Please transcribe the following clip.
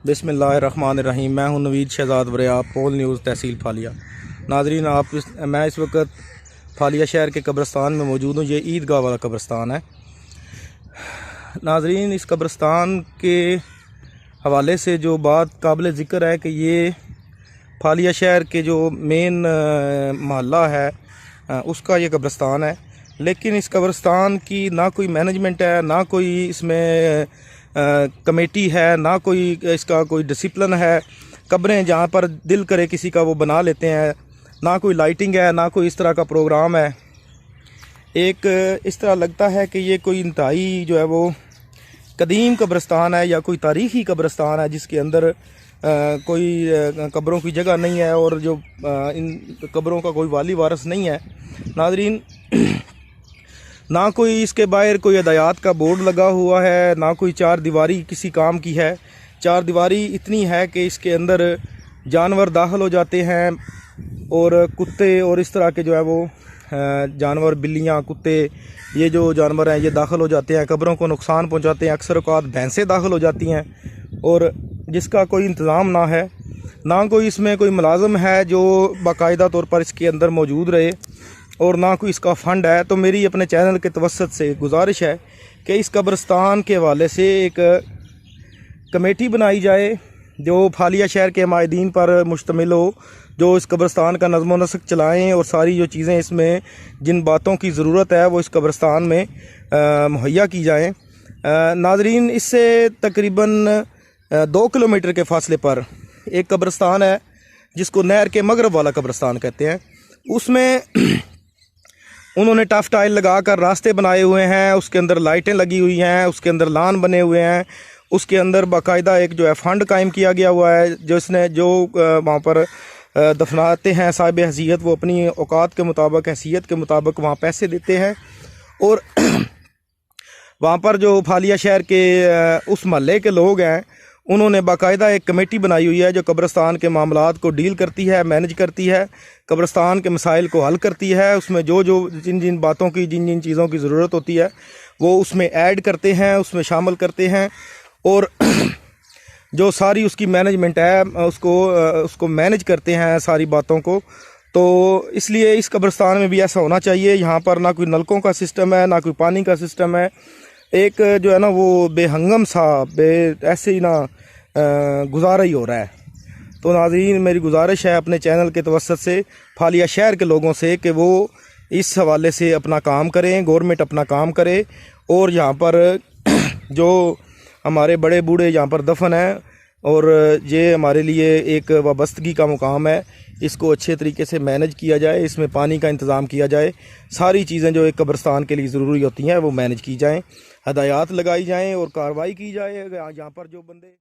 बिस्मिल्लाहिर्रहमानिर्रहीम। मैं हूं नवीद शहजाद वरिया, पोल न्यूज़ तहसील फालिया। नाजरीन, मैं इस वक्त फालिया शहर के कब्रिस्तान में मौजूद हूं। ये ईदगाह वाला कब्रिस्तान है। नाजरीन, इस कब्रिस्तान के हवाले से जो बात काबिल ज़िक्र है कि ये फालिया शहर के जो मेन मोहल्ला है उसका ये कब्रिस्तान है। लेकिन इस कब्रिस्तान की ना कोई मैनेजमेंट है, ना कोई इसमें कमेटी है, ना कोई इसका कोई डिसिप्लिन है। कब्रें जहाँ पर दिल करे किसी का वो बना लेते हैं। ना कोई लाइटिंग है, ना कोई इस तरह का प्रोग्राम है। एक इस तरह लगता है कि ये कोई इंतहाई जो है वो कदीम कब्रिस्तान है या कोई तारीख़ी कब्रिस्तान है जिसके अंदर कोई कब्रों की जगह नहीं है और जो इन कब्रों का कोई वाली वारस नहीं है। नाजरीन, ना कोई इसके बाहर कोई हदायत का बोर्ड लगा हुआ है, ना कोई चार दीवारी किसी काम की है। चार दीवारी इतनी है कि इसके अंदर जानवर दाखिल हो जाते हैं और कुत्ते और इस तरह के जो है वो जानवर, बिल्लियाँ, कुत्ते, ये जो जानवर हैं ये दाखिल हो जाते हैं, कब्रों को नुकसान पहुंचाते हैं। अक्सर औक़ात भैंसें दाखिल हो जाती हैं और जिसका कोई इंतज़ाम ना है, ना कोई इसमें कोई मुलाज़िम है जो बाकायदा तौर पर इसके अंदर मौजूद रहे, और ना कोई इसका फ़ंड है। तो मेरी अपने चैनल के तवस्सुत से गुजारिश है कि इस कब्रिस्तान के हवाले से एक कमेटी बनाई जाए जो फालिया शहर के माहिदीन पर मुश्तमिल हो, जो इस कब्रिस्तान का नज़्म व नस्क चलाएँ और सारी जो चीज़ें इसमें जिन बातों की ज़रूरत है वो इस कब्रिस्तान में मुहैया की जाएँ। नाजरीन, इससे तकरीबन 2 किलोमीटर के फासले पर एक कब्रिस्तान है जिसको नहर के मगरब वाला कब्रिस्तान कहते हैं। उसमें उन्होंने टफ टाइल लगा कर रास्ते बनाए हुए हैं, उसके अंदर लाइटें लगी हुई हैं, उसके अंदर लान बने हुए हैं, उसके अंदर बाकायदा एक जो है फ़ंड कायम किया गया हुआ है। जो वहाँ पर दफनाते हैं साहिब हैसियत, वो अपनी औकात के मुताबिक, हैसियत के मुताबिक वहाँ पैसे देते हैं। और वहाँ पर जो फालिया शहर के उस महल्ले के लोग हैं उन्होंने बाकायदा एक कमेटी बनाई हुई है जो कब्रिस्तान के मामलात को डील करती है, मैनेज करती है, कब्रिस्तान के मसाइल को हल करती है। उसमें जिन जिन बातों की, जिन जिन चीज़ों की ज़रूरत होती है वो उसमें ऐड करते हैं, उसमें शामिल करते हैं, और जो सारी उसकी मैनेजमेंट है उसको मैनेज करते हैं सारी बातों को। तो इसलिए इस कब्रिस्तान में भी ऐसा होना चाहिए। यहाँ पर ना कोई नलकों का सिस्टम है, ना कोई पानी का सिस्टम है। एक जो है ना वो बेहंगम सा ऐसे ही ना गुजारा ही हो रहा है। तो नाज़रीन, मेरी गुजारिश है अपने चैनल के तवस्सुत से फालिया शहर के लोगों से कि वो इस हवाले से अपना काम करें, गवर्नमेंट अपना काम करे, और यहाँ पर जो हमारे बड़े बूढ़े यहाँ पर दफन हैं और ये हमारे लिए एक वाबस्तगी का मुकाम है, इसको अच्छे तरीके से मैनेज किया जाए, इसमें पानी का इंतज़ाम किया जाए, सारी चीज़ें जो एक कब्रिस्तान के लिए ज़रूरी होती हैं वो मैनेज की जाएँ, हदायत लगाई जाएँ और कार्रवाई की जाए। यहाँ पर जो बंदे